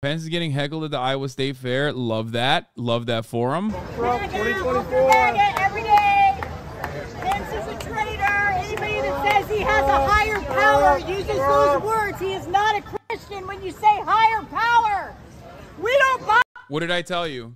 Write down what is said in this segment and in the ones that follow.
Pence is getting heckled at the Iowa State Fair. Love that. Love that for him. Trump 2024. Every day. Pence is a traitor. Anybody that says he has a higher power uses those words. He is not a Christian when you say higher power. We don't buy. What did I tell you?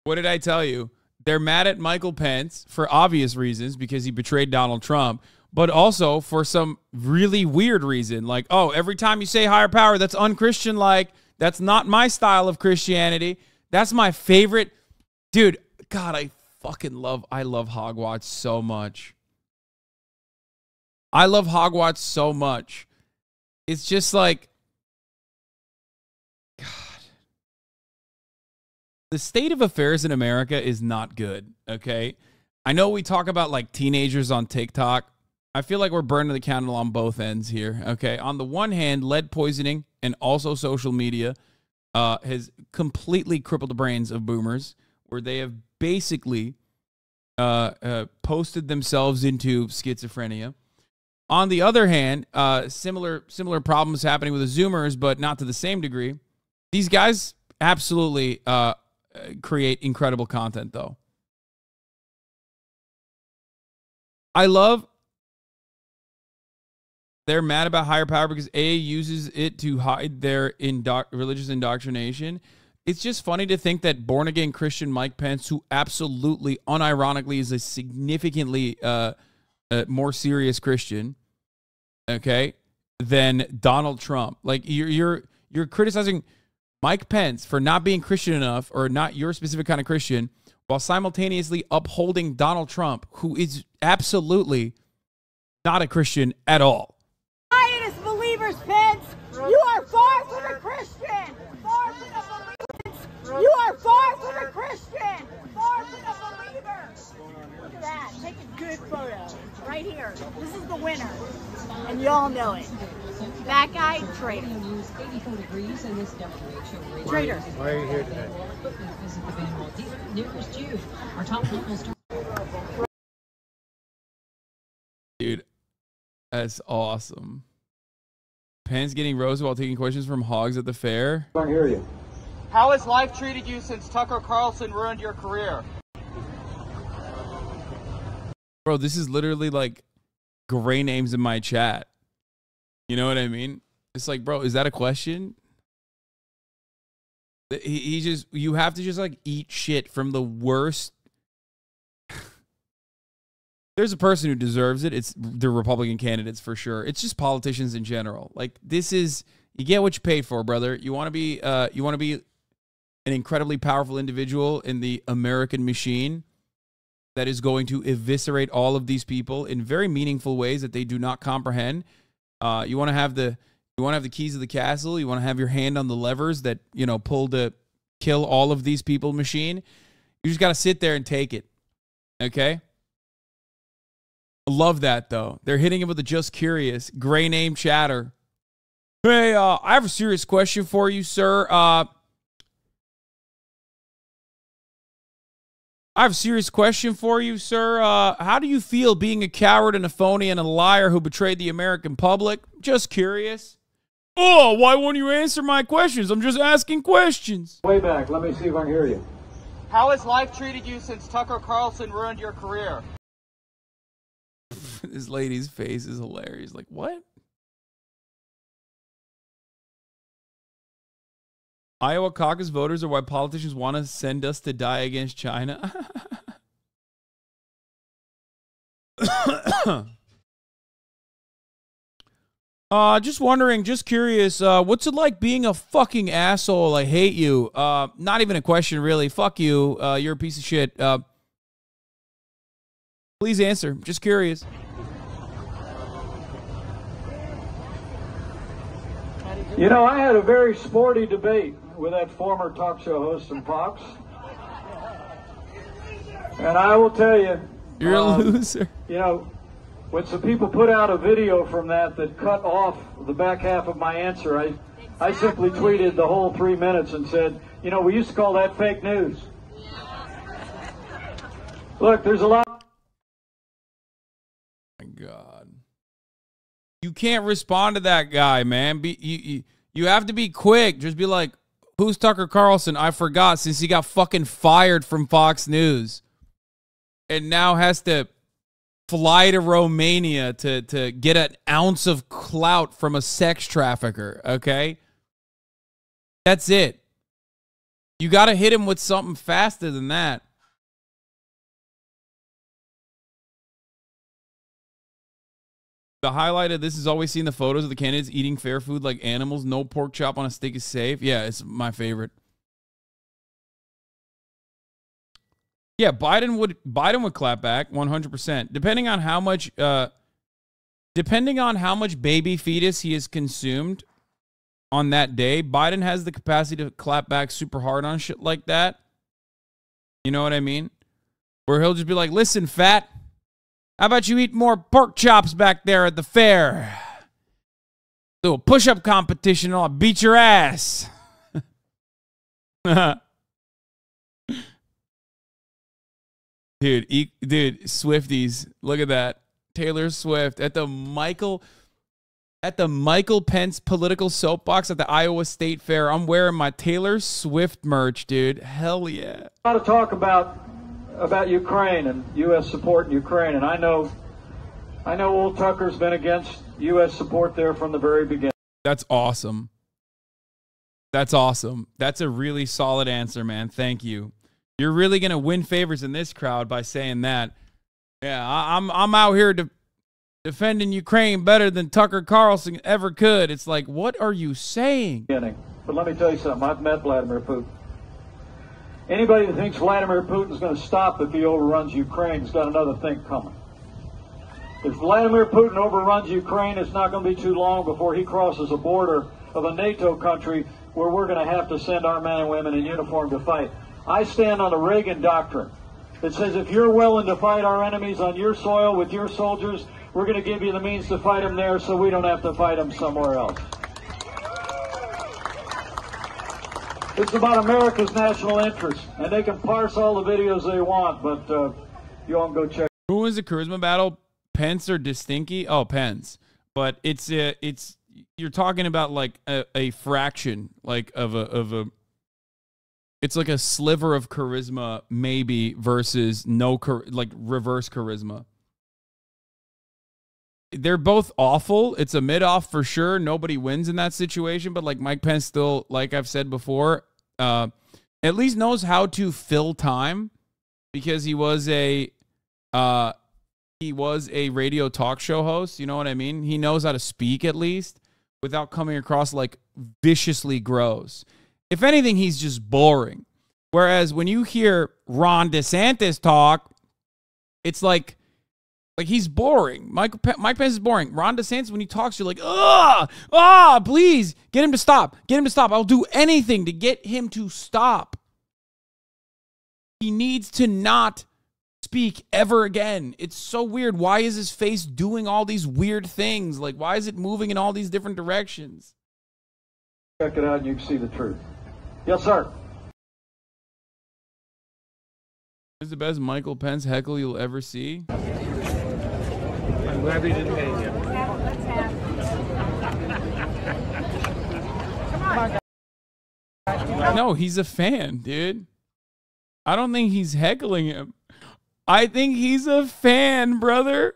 What did I tell you? They're mad at Michael Pence for obvious reasons because he betrayed Donald Trump, but also for some really weird reason. Like, oh, every time you say higher power, that's unchristian-like. That's not my style of Christianity. That's my favorite. Dude, God, I love Hogwatch so much. I love Hogwatch so much. It's just like, God. The state of affairs in America is not good, okay? I know we talk about like teenagers on TikTok. I feel like we're burning the candle on both ends here, okay? On the one hand, lead poisoning and also social media has completely crippled the brains of boomers, where they have basically posted themselves into schizophrenia. On the other hand, similar problems happening with the Zoomers, but not to the same degree. These guys absolutely create incredible content, though. I love they're mad about higher power because AA uses it to hide their religious indoctrination. It's just funny to think that born-again Christian Mike Pence, who absolutely, unironically, is a significantly more serious Christian, okay, than Donald Trump. Like, you're criticizing Mike Pence for not being Christian enough, or not your specific kind of Christian, while simultaneously upholding Donald Trump, who is absolutely not a Christian at all. Zionist believers, Pence. You are far from a Christian. Far from a believer. You are far from a Christian. Far from a believer. Look at that. Take a good photo. Right here. This is the winner. And you all know it. That guy, traitor. 84 degrees in this WHO. Traitor. Why are you here today? Visit the Van Walt dealer nearest you. Our top local store. Dude, that's awesome. Pence getting roasted while taking questions from hogs at the fair. I hear you. How has life treated you since Tucker Carlson ruined your career? Bro, this is literally like gray names in my chat. You know what I mean? It's like, bro, is that a question? He just, you have to just like eat shit from the worst. There's a person who deserves it. It's the Republican candidates for sure. It's just politicians in general. Like, this is, you get what you paid for, brother. You want to be an incredibly powerful individual in the American machine that is going to eviscerate all of these people in very meaningful ways that they do not comprehend. You want to have the keys of the castle. You want to have your hand on the levers that, you know, pull to kill all of these people machine. You just got to sit there and take it. Okay? Love that, though. They're hitting him with a just curious. Gray name chatter. Hey, I have a serious question for you, sir. I have a serious question for you, sir. How do you feel being a coward and a phony and a liar who betrayed the American public? Just curious. Oh, why won't you answer my questions? I'm just asking questions. Way back. Let me see if I can hear you. How has life treated you since Tucker Carlson ruined your career? This lady's face is hilarious. Like, what? Iowa caucus voters are why politicians want to send us to die against China. Just wondering, just curious, what's it like being a fucking asshole? I hate you. Not even a question, really. Fuck you. You're a piece of shit. Please answer. Just curious. You know, I had a very sporty debate with that former talk show host from Fox. And I will tell you, you're a loser. You know, when some people put out a video from that cut off the back half of my answer, I simply tweeted the whole 3 minutes and said, you know, we used to call that fake news. Look, there's a lot. Oh my God. You can't respond to that guy, man. You have to be quick. Just be like, Who's Tucker Carlson? I forgot, since he got fucking fired from Fox News and now has to fly to Romania to get an ounce of clout from a sex trafficker, okay? That's it. You got to hit him with something faster than that. The highlight of this is always seeing the photos of the candidates eating fair food like animals. No pork chop on a stick is safe. Yeah, it's my favorite. Yeah, Biden would clap back 100%. Depending on how much baby fetus he has consumed on that day, Biden has the capacity to clap back super hard on shit like that. You know what I mean? Where he'll just be like, "Listen, fat, how about you eat more pork chops back there at the fair? Do a push-up competition and I'll beat your ass." Dude, Swifties, look at that. Taylor Swift at the Michael Pence political soapbox at the Iowa State Fair. I'm wearing my Taylor Swift merch, dude. Hell yeah. A lot of talk about Ukraine and U.S. support in Ukraine, and I know old Tucker's been against U.S. support there from the very beginning. That's awesome. That's awesome. That's a really solid answer, man. Thank you. You're really gonna win favors in this crowd by saying that. Yeah, I'm out here defending Ukraine better than Tucker Carlson ever could. It's like, what are you saying? But let me tell you something. I've met Vladimir Putin. Anybody that thinks Vladimir Putin is going to stop if he overruns Ukraine has got another thing coming. If Vladimir Putin overruns Ukraine, it's not going to be too long before he crosses a border of a NATO country where we're going to have to send our men and women in uniform to fight. I stand on the Reagan doctrine that says if you're willing to fight our enemies on your soil with your soldiers, we're going to give you the means to fight them there so we don't have to fight them somewhere else. It's about America's national interest, and they can parse all the videos they want, but you all can go check. Who wins the charisma battle, Pence or Distinky? Oh, Pence. But it's you're talking about like a fraction, like of a. It's like a sliver of charisma, maybe, versus no, like reverse charisma. They're both awful. It's a mid-off for sure. Nobody wins in that situation, but like Mike Pence still, like I've said before, at least knows how to fill time because he was a radio talk show host. You know what I mean? He knows how to speak at least without coming across like viciously gross. If anything, he's just boring. Whereas when you hear Ron DeSantis talk, it's like he's boring. Mike Pence is boring. Ron DeSantis, when he talks, you're like, please get him to stop. Get him to stop. I'll do anything to get him to stop. He needs to not speak ever again. It's so weird. Why is his face doing all these weird things? Like, why is it moving in all these different directions? Check it out and you can see the truth. Yes, sir. This is the best Michael Pence heckle you'll ever see. I'm glad they didn't pay him. No, he's a fan, dude. I don't think he's heckling him. I think he's a fan, brother.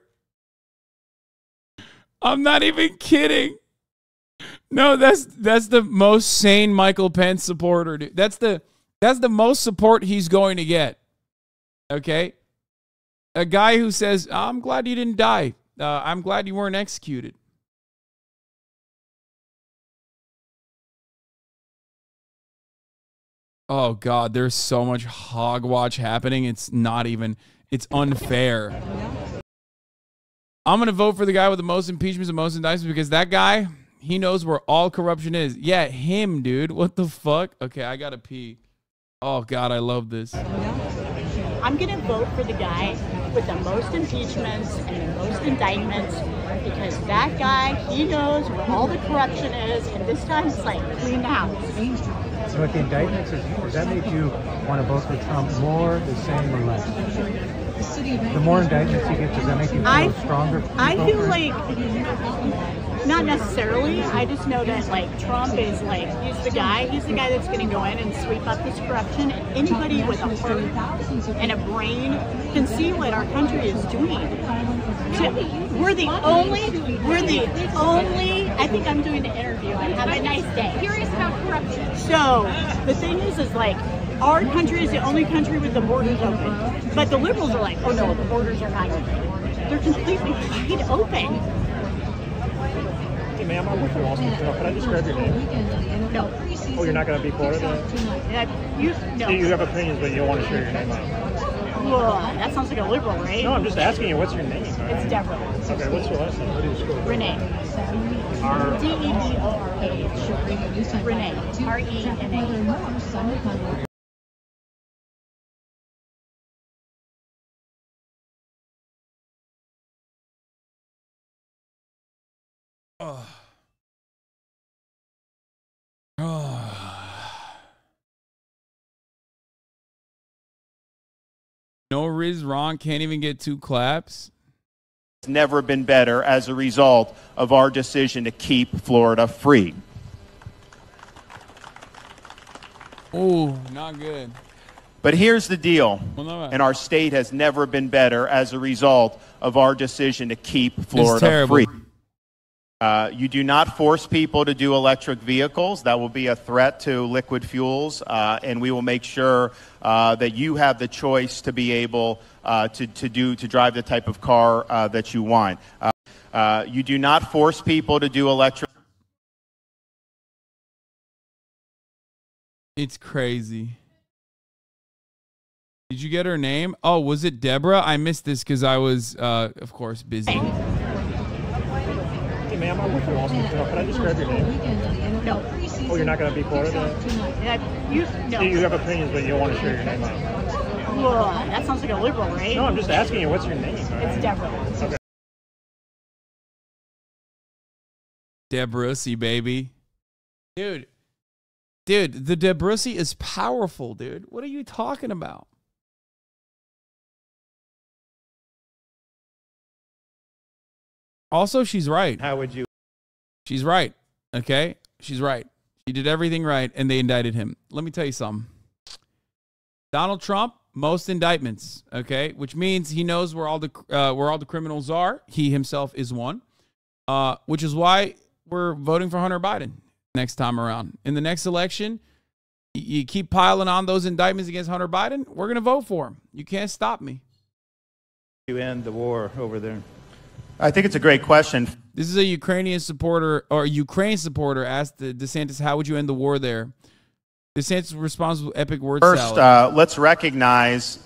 I'm not even kidding. No, that's the most sane Michael Pence supporter, dude. That's the most support he's going to get. Okay? A guy who says, "I'm glad you didn't die. I'm glad you weren't executed." Oh God, there's so much hogwash happening. It's unfair. I'm going to vote for the guy with the most impeachments and most indictments because that guy, he knows where all corruption is. Yeah, him, dude. What the fuck? Okay, I got to pee. Oh, God, I love this. I'm going to vote for the guy with the most impeachments and the most indictments because that guy, he knows where all the corruption is, and this time it's like clean house. So with the indictments, does that make you want to vote for Trump more, the same, or less? The more indictments he gets, does that make you feel stronger? I feel like Not necessarily. I just know that like Trump is like he's the guy that's going to go in and sweep up this corruption. Anybody with a heart and a brain can see what our country is doing. We're the only. I think I'm doing an interview. Have a nice day. Curious about corruption. So the thing is like our country is the only country with the borders open, but the liberals are like, oh no, the borders are not open. They're completely wide open. Hey, ma'am, I'm with you also. Can I just grab your name? No. Oh, you're not going to be part of that? No. You have opinions, but you don't want to share your name out. Well, that sounds like a liberal, right? No, I'm just asking you, what's your name? It's Deborah. Okay, what's your last name? What is your Renee. D-E-B-O-R-A. Renee. R-E-N-A. No Riz Ron can't even get 2 claps. It's never been better as a result of our decision to keep Florida free. Oh, not good. But here's the deal, Well, no, and our state has never been better as a result of our decision to keep Florida free. You do not force people to do electric vehicles. That will be a threat to liquid fuels, and we will make sure that you have the choice to be able to drive the type of car that you want. You do not force people to do electric. It's crazy. Did you get her name? Oh, was it Deborah? I missed this because I was, of course, busy. Hey, ma'am, I'm with you also. Can I just grab your name? No. Oh, you're not going to be part of that? No. You have opinions, but you don't want to share your name out. Well, that sounds like a liberal, right? No, I'm just asking you, what's your name? It's Deborah. Okay. Debrussy, baby. Dude, the Debrussy is powerful, dude. What are you talking about? Also, she's right. How would you? She's right. Okay? She's right. She did everything right, and they indicted him. Let me tell you something. Donald Trump, most indictments, okay? Which means he knows where all the criminals are. He himself is one. Which is why we're voting for Hunter Biden next time around. In the next election, you keep piling on those indictments against Hunter Biden, we're going to vote for him. You can't stop me. You end the war over there. I think it's a great question. This is a Ukrainian supporter, or Ukraine supporter, asked DeSantis, how would you end the war there? DeSantis responds with epic word First, salad. let's recognize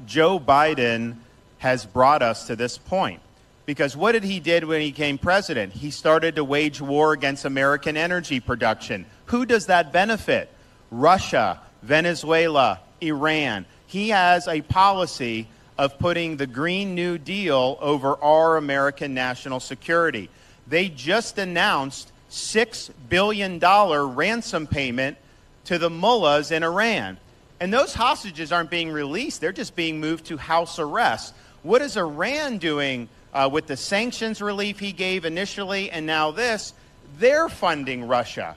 Joe Biden has brought us to this point. Because what did he did when he became president? He started to wage war against American energy production. Who does that benefit? Russia, Venezuela, Iran. He has a policy of putting the Green New Deal over our American national security. They just announced $6 billion ransom payment to the mullahs in Iran. And those hostages aren't being released. They're just being moved to house arrest. What is Iran doing with the sanctions relief he gave initially and now this? They're funding Russia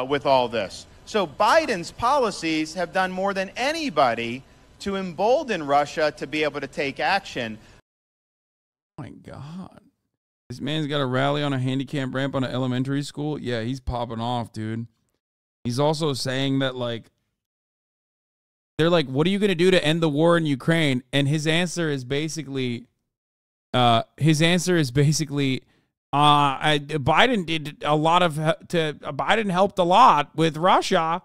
with all this. So Biden's policies have done more than anybody to embolden Russia to be able to take action. Oh my God. This man's got a rally on a handicap ramp on an elementary school. Yeah, he's popping off, dude. He's also saying that, like, they're like, what are you going to do to end the war in Ukraine? And his answer is basically, Biden did a lot of, Biden helped a lot with Russia.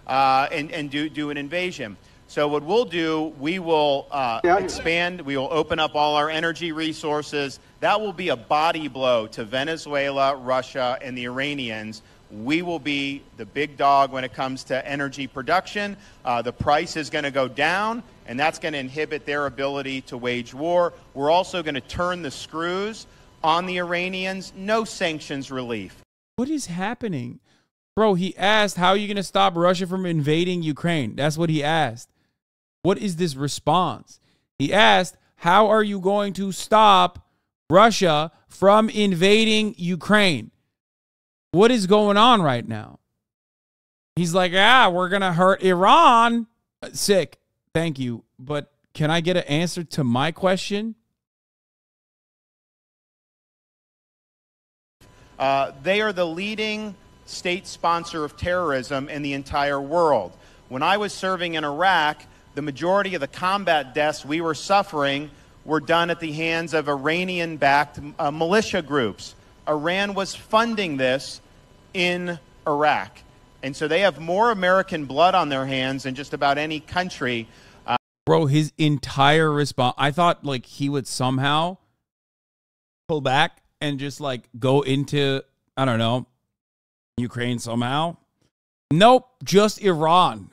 And do an invasion. So what we'll do, we will expand, we will open up all our energy resources. That will be a body blow to Venezuela, Russia, and the Iranians. We will be the big dog when it comes to energy production. The price is going to go down, and that's going to inhibit their ability to wage war. We're also going to turn the screws on the Iranians. No sanctions relief. What is happening? Bro, he asked, how are you going to stop Russia from invading Ukraine? That's what he asked. What is this response? He asked, how are you going to stop Russia from invading Ukraine. What is going on right now? He's like, we're going to hurt Iran. Sick. Thank you. But can I get an answer to my question? They are the leading state sponsor of terrorism in the entire world. When I was serving in Iraq, the majority of the combat deaths we were suffering were done at the hands of Iranian-backed militia groups. Iran was funding this in Iraq. And so they have more American blood on their hands than just about any country. Bro, his entire response, I thought like he would somehow pull back and just like go into, I don't know, Ukraine somehow. Nope, just Iran.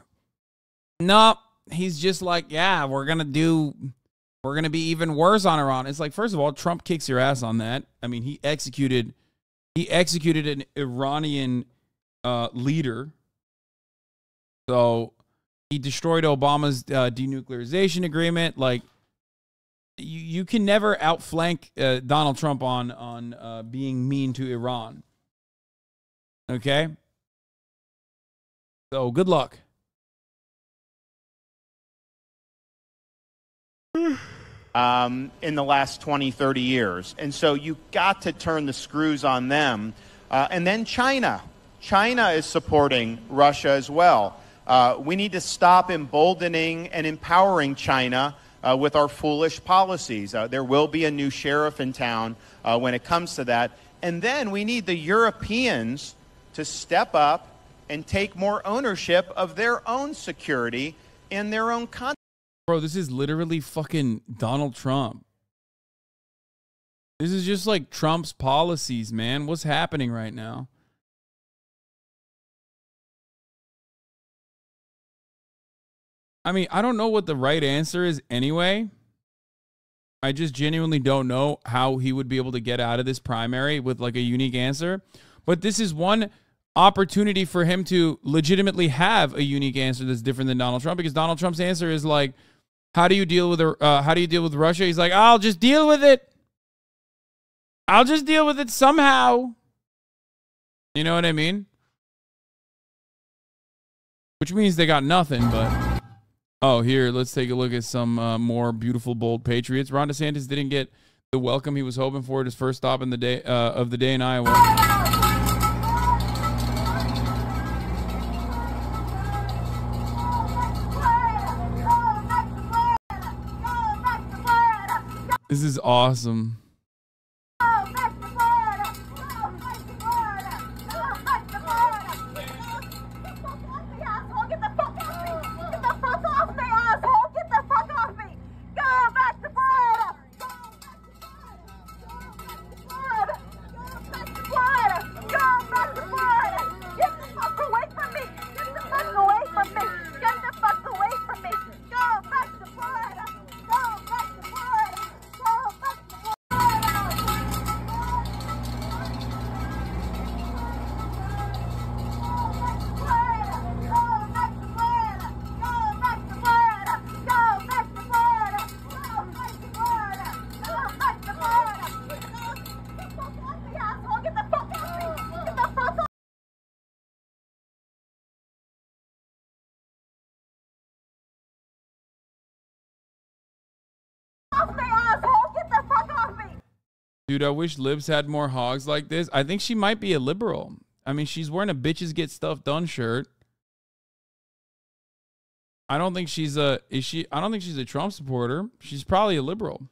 Nope, he's just like, we're going to be even worse on Iran. It's like, first of all, Trump kicks your ass on that. I mean, he executed an Iranian leader. So he destroyed Obama's denuclearization agreement. Like, you can never outflank Donald Trump on being mean to Iran. Okay? So good luck. In the last 20, 30 years. And so you got to turn the screws on them. And then China. China is supporting Russia as well. We need to stop emboldening and empowering China with our foolish policies. There will be a new sheriff in town when it comes to that. And then we need the Europeans to step up and take more ownership of their own security and their own country. Bro, this is literally fucking Donald Trump. This is just like Trump's policies, man. What's happening right now? I mean, I don't know what the right answer is anyway. I just genuinely don't know how he would be able to get out of this primary with like a unique answer. But this is one opportunity for him to legitimately have a unique answer that's different than Donald Trump, because Donald Trump's answer is like, how do you deal with Russia? He's like, I'll just deal with it. I'll just deal with it somehow. You know what I mean? Which means they got nothing, but... Oh, here, let's take a look at some more beautiful, bold patriots. Ron DeSantis didn't get the welcome he was hoping for at his first stop in the day of the day in Iowa. This is awesome. Dude, I wish libs had more hogs like this. I think she might be a liberal. I mean, she's wearing a bitches get stuff done shirt. I don't think she's a Trump supporter. She's probably a liberal.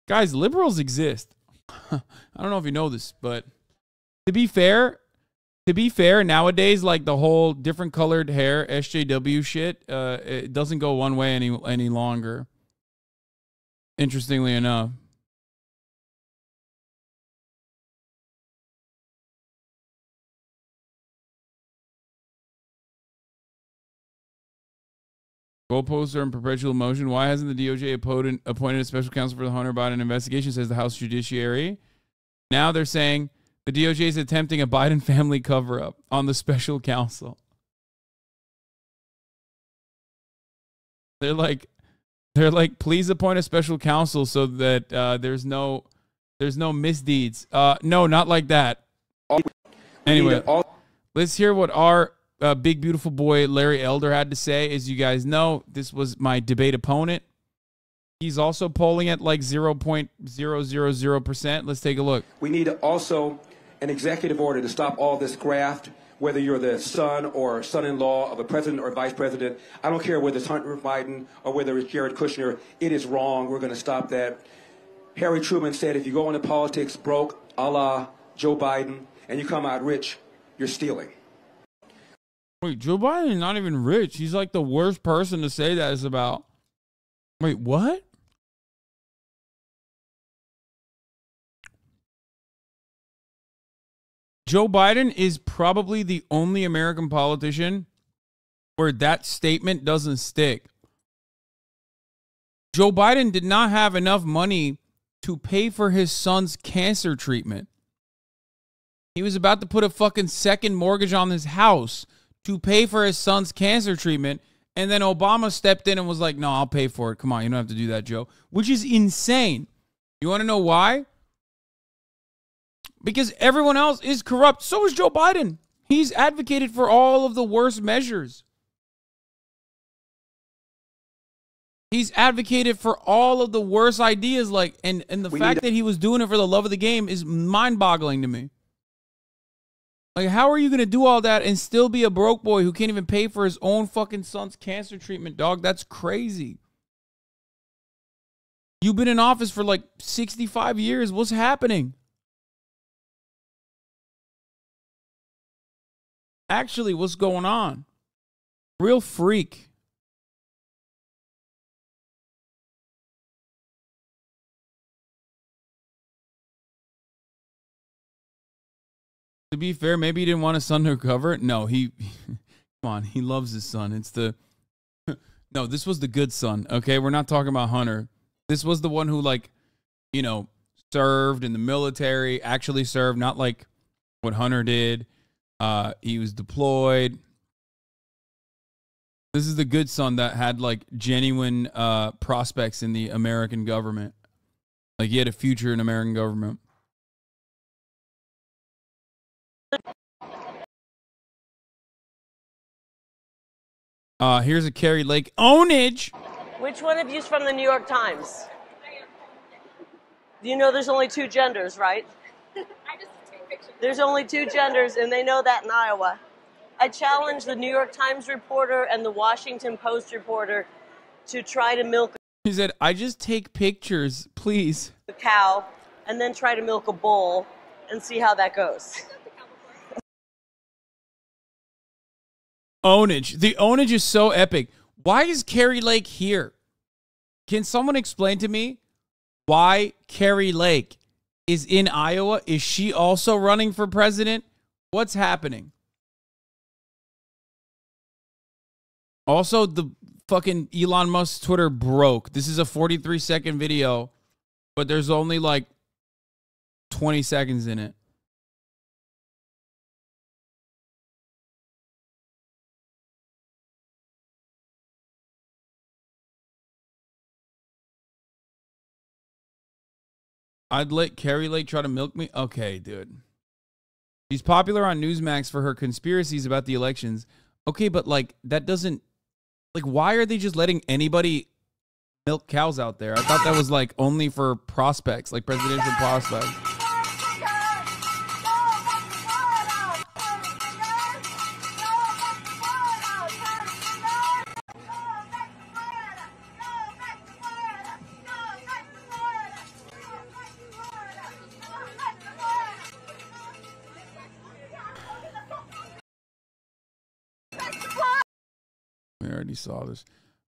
Guys, liberals exist. I don't know if you know this, but to be fair, nowadays, like the whole different colored hair SJW shit, it doesn't go one way any longer. Interestingly enough. Goalposts are in perpetual motion. Why hasn't the DOJ appointed a special counsel for the Hunter Biden investigation, says the House Judiciary. Now they're saying the DOJ is attempting a Biden family cover-up on the special counsel. They're like, please appoint a special counsel so that there's no There's no misdeeds. No, not like that. Anyway, let's hear what our big, beautiful boy Larry Elder had to say. As you guys know, this was my debate opponent. He's also polling at like 0.000%. Let's take a look. We need also an executive order to stop all this graft, whether you're the son or son-in-law of a president or vice president. I don't care whether it's Hunter Biden or whether it's Jared Kushner. It is wrong. We're going to stop that. Harry Truman said, if you go into politics broke, a la Joe Biden, and you come out rich, you're stealing. Wait, Joe Biden is not even rich. He's like the worst person to say that is about. Wait, what? Joe Biden is probably the only American politician where that statement doesn't stick. Joe Biden did not have enough money to pay for his son's cancer treatment. He was about to put a fucking second mortgage on his house to pay for his son's cancer treatment. And then Obama stepped in and was like, no, I'll pay for it. Come on, you don't have to do that, Joe. Which is insane. You want to know why? Because everyone else is corrupt. So is Joe Biden. He's advocated for all of the worst measures. He's advocated for all of the worst ideas, like, and the fact that he was doing it for the love of the game is mind-boggling to me. Like, how are you going to do all that and still be a broke boy who can't even pay for his own fucking son's cancer treatment, dog? That's crazy. You've been in office for like 65 years. What's happening? Actually, what's going on? Real freak. To be fair, maybe he didn't want his son to recover it. No, come on, he loves his son. It's the, no, this was the good son, okay? We're not talking about Hunter. This was the one who, like, you know, served in the military, actually served, not like what Hunter did. He was deployed. This is the good son that had, like, genuine prospects in the American government. Like, he had a future in American government. Here's a Carrie Lake ownage. Which one of you's from the New York Times? You know there's only two genders, right? There's only two genders, and they know that in Iowa. I challenge the New York Times reporter and the Washington Post reporter to try to milk He said, I just take pictures, please. a cow and then try to milk a bull and see how that goes. Ownage. The ownage is so epic. Why is Carrie Lake here? Can someone explain to me why Carrie Lake is in Iowa? Is she also running for president? What's happening? Also, the fucking Elon Musk's Twitter broke. This is a 43-second video, but there's only like 20 seconds in it. I'd let Carrie Lake try to milk me? Okay, dude. She's popular on Newsmax for her conspiracies about the elections. Okay, but like, that doesn't... Like, why are they just letting anybody milk cows out there? I thought that was like only for prospects, like presidential prospects. We already saw this.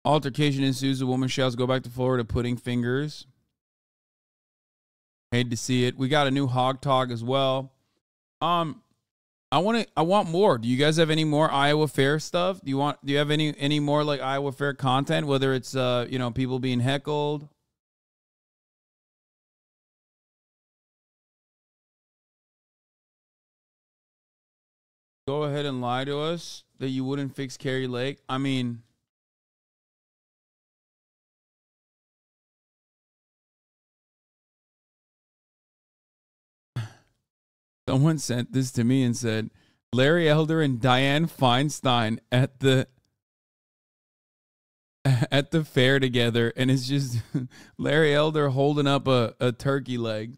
Altercation ensues. A woman shouts, "Go back to Florida," putting fingers. Hate to see it. We got a new hog talk as well. I want more. Do you guys have any more Iowa Fair stuff? Do you have any more like Iowa Fair content? Whether it's you know, people being heckled. Go ahead and lie to us that you wouldn't fix Carrie Lake. I mean, Someone sent this to me and said, Larry Elder and Dianne Feinstein at the fair together, and it's just Larry Elder holding up a turkey leg.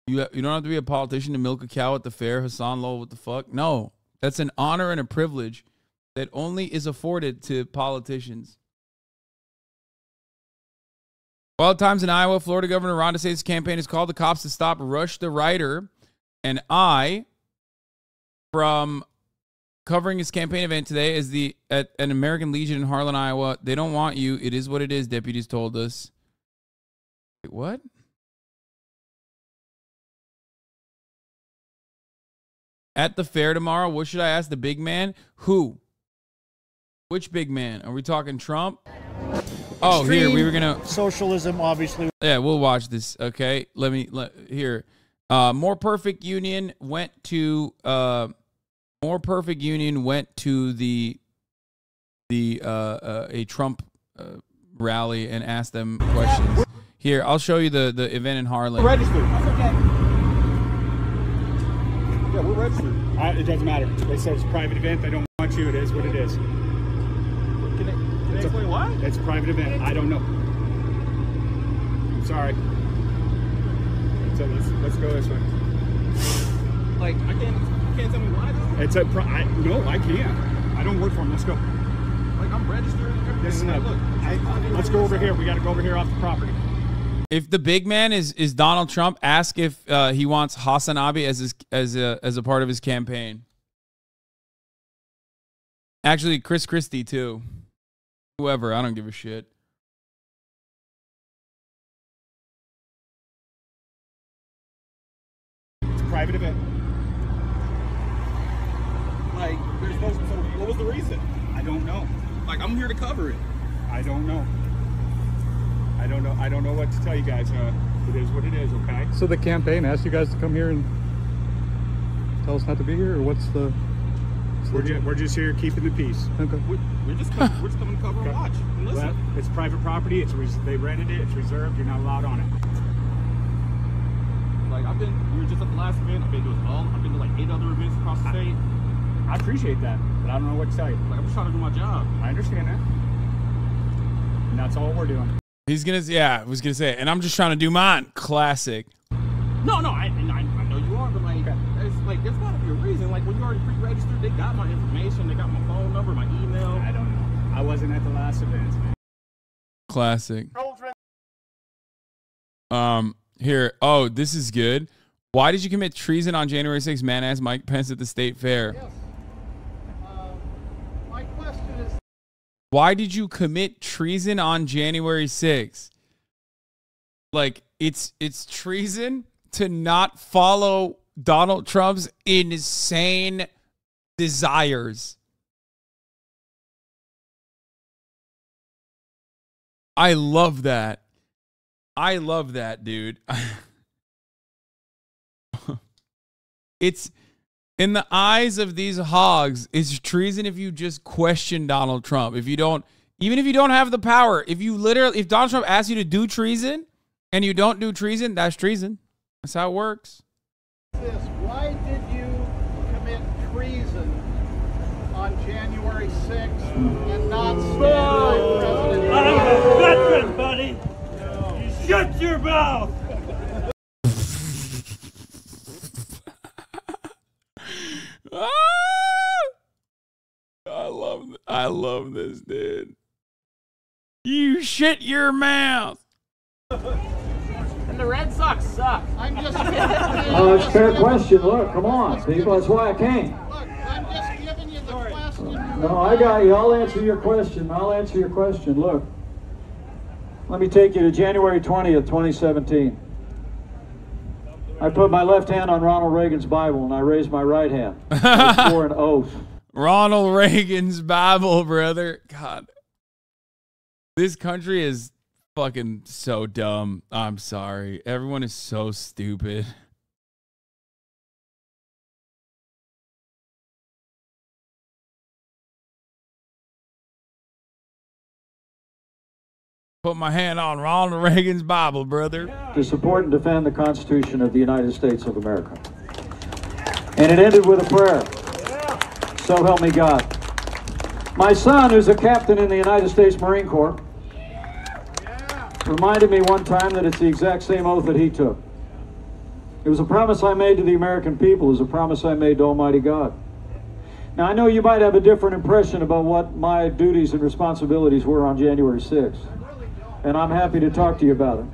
You don't have to be a politician to milk a cow at the fair, Hassan Lowell. What the fuck? No, that's an honor and a privilege that only is afforded to politicians. Wild times in Iowa. Florida Governor Ron DeSantis' campaign has called the cops to stop Rush the Writer. And I, from covering his campaign event today, is at an American Legion in Harlan, Iowa. They don't want you. It is what it is, deputies told us. Wait, what? At the fair tomorrow, what should I ask the big man? Who? Which big man? Are we talking Trump? Oh, here, we were going to... Socialism, obviously. Yeah, we'll watch this, okay? Here. More Perfect Union went to... More Perfect Union went to a Trump rally and asked them questions. Here, I'll show you the event in Harlan. We're registered. Okay. Yeah, we're registered. It doesn't matter. They said it's a private event. They don't want you. It is what it is. Can they explain why? It's a private event. I don't know. I'm sorry. So let's go this way. Like, you can't tell me why though? It's no, I can't. I don't work for him. Let's go. Like, I'm registered and everything. Look, let's go over here. We got to go over here off the property. If the big man is Donald Trump, ask if he wants HasanAbi as a part of his campaign. Actually, Chris Christie too. Whoever, I don't give a shit. It's a private event. Like, there's no. So what was the reason? I don't know. Like, I'm here to cover it. I don't know. I don't know what to tell you guys. It is what it is, okay? So the campaign asked you guys to come here and tell us not to be here, or what's the... We're just here keeping the peace. Okay. We're just coming to cover and watch and listen. Well, it's private property. They rented it. It's reserved. You're not allowed on it. Like, we were just at the last event. I've been to like 8 other events across the state. I appreciate that, but I don't know what to tell you. Like, I'm just trying to do my job. I understand that. And that's all we're doing. He's gonna, I was gonna say, and I'm just trying to do mine. Classic. No, I know you are, but like, there's gotta be a reason. Like, when you already pre-registered, they got my information, they got my phone number, my email. I don't know. I wasn't at the last event, man. Classic. Here. Oh, this is good. Why did you commit treason on January 6th? Man asked Mike Pence at the state fair. Yes. My question is, why did you commit treason on January 6th? Like, it's treason to not follow Donald Trump's insane desires. I love that. I love that, dude. It's, in the eyes of these hogs, it's treason if you just question Donald Trump. If you don't, even if you don't have the power, if Donald Trump asks you to do treason and you don't do treason, that's treason. That's how it works. why did you commit treason on January 6th and not stand by President? I'm a veteran, buddy. Shut your mouth. I love this, dude. You shut your mouth. And the Red Sox suck. I'm just Oh, it's a fair question. Look, come on, people. That's why I came. Look, I'm just giving you the question. No, I got you. I'll answer your question. Look, let me take you to January 20th, 2017. I put my left hand on Ronald Reagan's Bible and I raised my right hand. I swore an oath. Ronald Reagan's Bible, brother. God. This country is fucking so dumb. I'm sorry. Everyone is so stupid. Put my hand on Ronald Reagan's Bible, brother. To support and defend the Constitution of the United States of America. And it ended with a prayer. So help me God. My son, who's a captain in the United States Marine Corps, reminded me one time that it's the exact same oath that he took. It was a promise I made to the American people. It was a promise I made to Almighty God. Now, I know you might have a different impression about what my duties and responsibilities were on January 6th, and I'm happy to talk to you about it.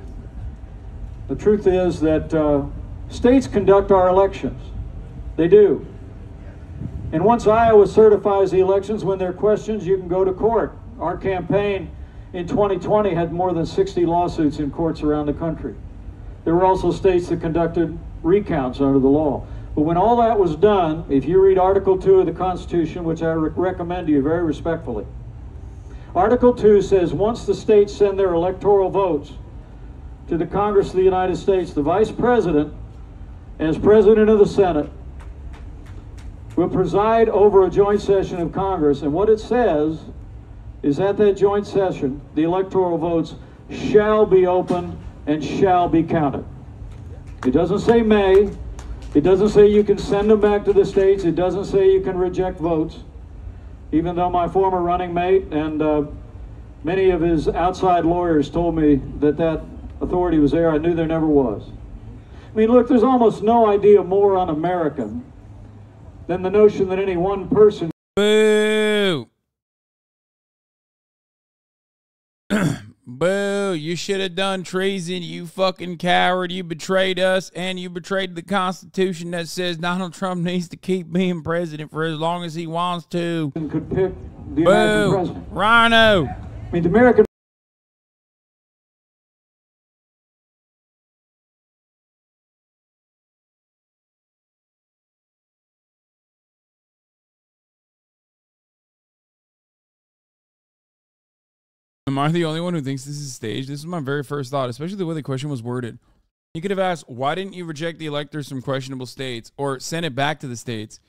The truth is that states conduct our elections. They do. And once Iowa certifies the elections, when there are questions, you can go to court. Our campaign in 2020 had more than 60 lawsuits in courts around the country. There were also states that conducted recounts under the law. But when all that was done, if you read Article 2 of the Constitution, which I recommend to you very respectfully, Article 2 says once the states send their electoral votes to the Congress of the United States, the Vice President, as President of the Senate, will preside over a joint session of Congress. And what it says is at that joint session, the electoral votes shall be opened and shall be counted. It doesn't say may. It doesn't say you can send them back to the states. It doesn't say you can reject votes. Even though my former running mate and many of his outside lawyers told me that that authority was there, I knew there never was. I mean, look, there's almost no idea more un-American than the notion that any one person... Boo! Boo, you should have done treason, you fucking coward. You betrayed us, and you betrayed the Constitution that says Donald Trump needs to keep being president for as long as he wants to. ...could pick the American president. Rhino! I mean, the American... Am I the only one who thinks this is staged? This is my very first thought, especially the way the question was worded. You could have asked, why didn't you reject the electors from questionable states or send it back to the states?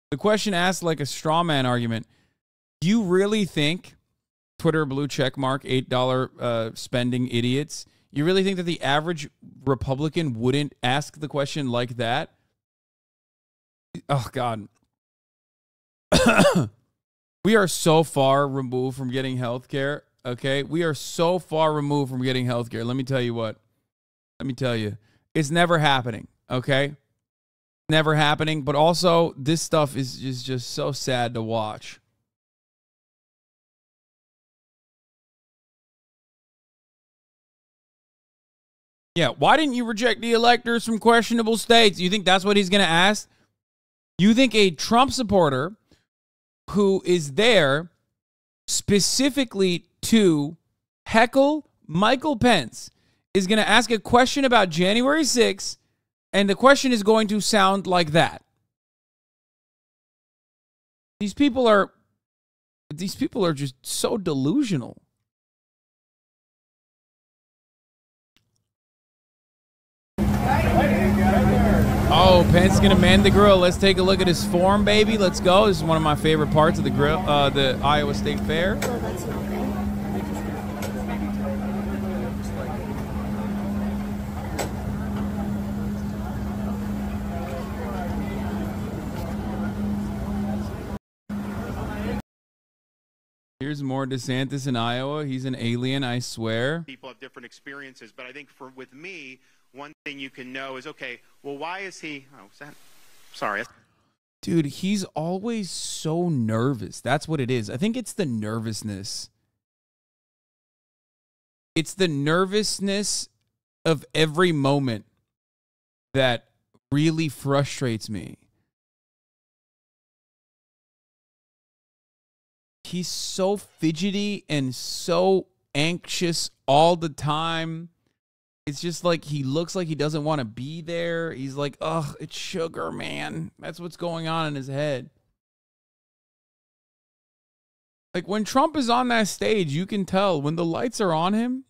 The question asked like a straw man argument. Do you really think, Twitter blue check mark, $8 spending idiots, you really think that the average Republican wouldn't ask the question like that? Oh, God. We are so far removed from getting health care. Okay, we are so far removed from getting health care. Let me tell you what. Let me tell you. It's never happening, okay? Never happening, but also this stuff is just so sad to watch. Yeah, why didn't you reject the electors from questionable states? You think that's what he's going to ask? You think a Trump supporter who is there specifically to heckle Michael Pence is going to ask a question about January 6th, and the question is going to sound like that. These people are just so delusional. Oh, Pence is going to man the grill. Let's take a look at his form, baby. Let's go. This is one of my favorite parts of the grill, the Iowa State Fair. Here's more DeSantis in Iowa. He's an alien, I swear. People have different experiences, but I think with me, one thing you can know is, okay, well, why is he... Oh, is that... Sorry. Dude, he's always so nervous. That's what it is. I think it's the nervousness. It's the nervousness of every moment that really frustrates me. He's so fidgety and so anxious all the time. It's just like he looks like he doesn't want to be there. He's like, ugh, it's sugar, man. That's what's going on in his head. Like when Trump is on that stage, you can tell when the lights are on him,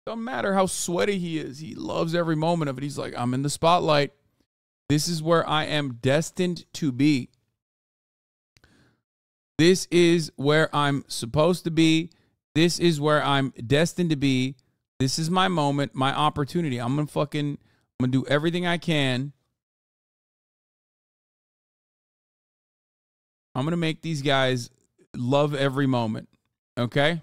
doesn't matter how sweaty he is. He loves every moment of it. He's like, I'm in the spotlight. This is where I am destined to be. This is where I'm supposed to be. This is where I'm destined to be. This is my moment, my opportunity. I'm gonna do everything I can. I'm gonna make these guys love every moment. Okay?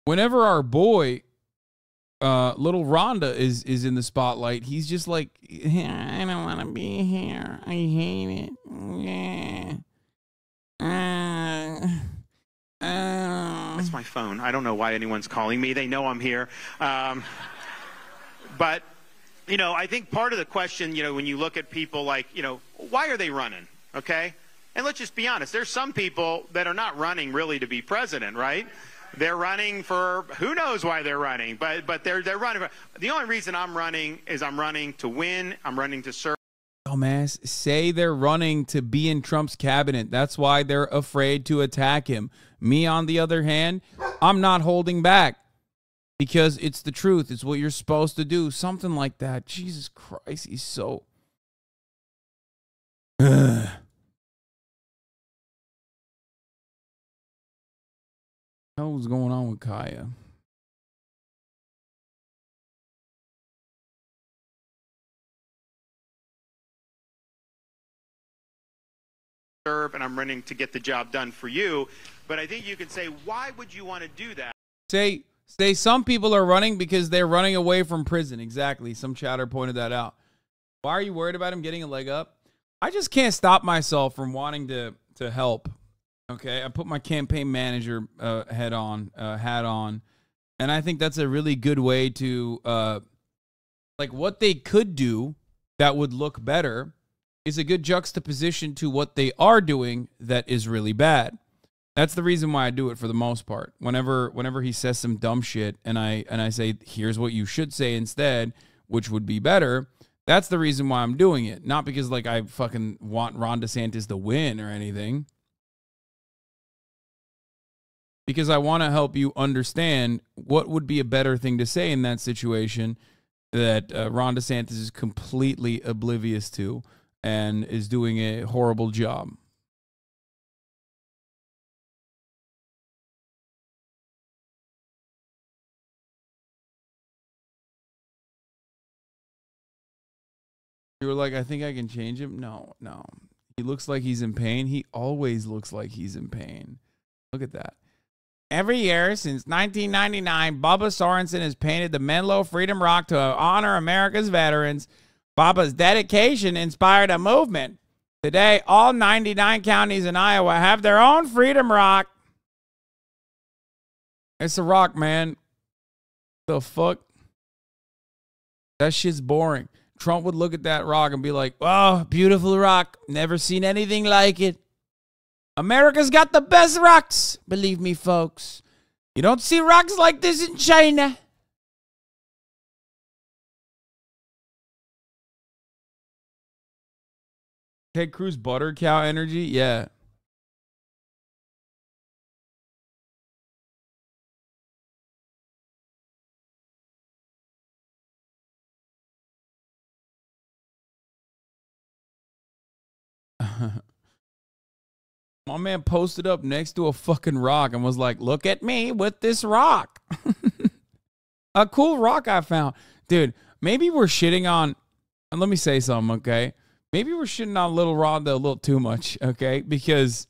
Whenever our boy, little Rhonda is in the spotlight, he's just like, I don't want to be here. I hate it. Yeah. That's my phone. I don't know why anyone's calling me. They know I'm here. But, you know, I think part of the question, you know, when you look at people like, you know, why are they running? Okay? And let's just be honest. There's some people that are not running really to be president, right? They're running for, who knows why they're running, but they're running. The only reason I'm running is I'm running to win. I'm running to serve. Dumbass, say they're running to be in Trump's cabinet. That's why they're afraid to attack him. Me, on the other hand, I'm not holding back because it's the truth. It's what you're supposed to do. Something like that. Jesus Christ, he's so... What's going on with Kaya? And I'm running to get the job done for you. But I think you can say, why would you want to do that? Say some people are running because they're running away from prison. Exactly. Some chatter pointed that out. Why are you worried about him getting a leg up? I just can't stop myself from wanting to help. Okay, I put my campaign manager hat on, and I think that's a really good way to, like, what they could do that would look better is a good juxtaposition to what they are doing that is really bad. That's the reason why I do it for the most part. Whenever he says some dumb shit, and I say, here's what you should say instead, which would be better. That's the reason why I'm doing it, not because like I fucking want Ron DeSantis to win or anything. Because I want to help you understand what would be a better thing to say in that situation that Ron DeSantis is completely oblivious to and is doing a horrible job. You were like, I think I can change him. No. He looks like he's in pain. He always looks like he's in pain. Look at that. Every year since 1999, Bubba Sorensen has painted the Menlo Freedom Rock to honor America's veterans. Bubba's dedication inspired a movement. Today, all 99 counties in Iowa have their own Freedom Rock. It's a rock, man. The fuck? That shit's boring. Trump would look at that rock and be like, oh, beautiful rock. Never seen anything like it. America's got the best rocks, believe me, folks. You don't see rocks like this in China. Ted Cruz butter cow energy? Yeah. My man posted up next to a fucking rock and was like, look at me with this rock. A cool rock I found. Dude, maybe we're shitting on, and let me say something, okay? Maybe we're shitting on Little Rhonda a little too much, okay? Because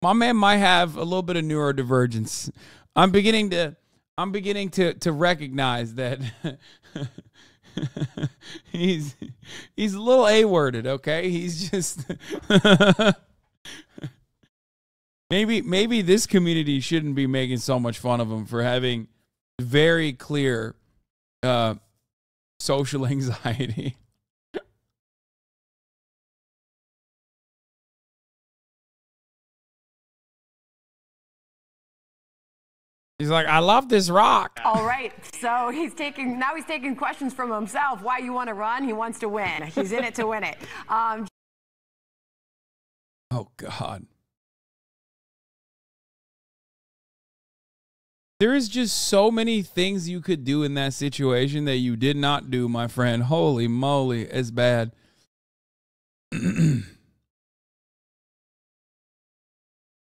my man might have a little bit of neurodivergence. I'm beginning to recognize that he's a little A-worded, okay? He's just maybe this community shouldn't be making so much fun of him for having very clear social anxiety. He's like, I love this rock. All right, so he's taking questions from himself. Why you want to run? He wants to win. He's in it to win it. Oh, God. There is just so many things you could do in that situation that you did not do, my friend. Holy moly, it's bad.